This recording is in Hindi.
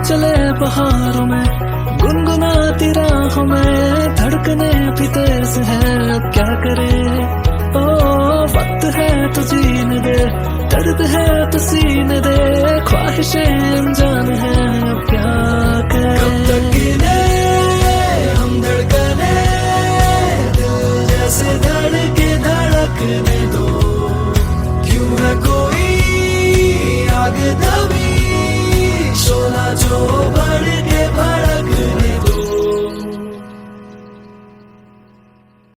चले बहारों में, गुनगुनाती राहों में, धड़कने भी तेज है अब क्या करे। ओ वक्त है तो जीने दे, दर्द है तो सीने दे, ख्वाहिशें अनजान है अब क्या करे। कब तक गिने हम धड़कने, दिल जैसे धड़के धड़कने दो, क्यों है कोई आग दबी, शोला जो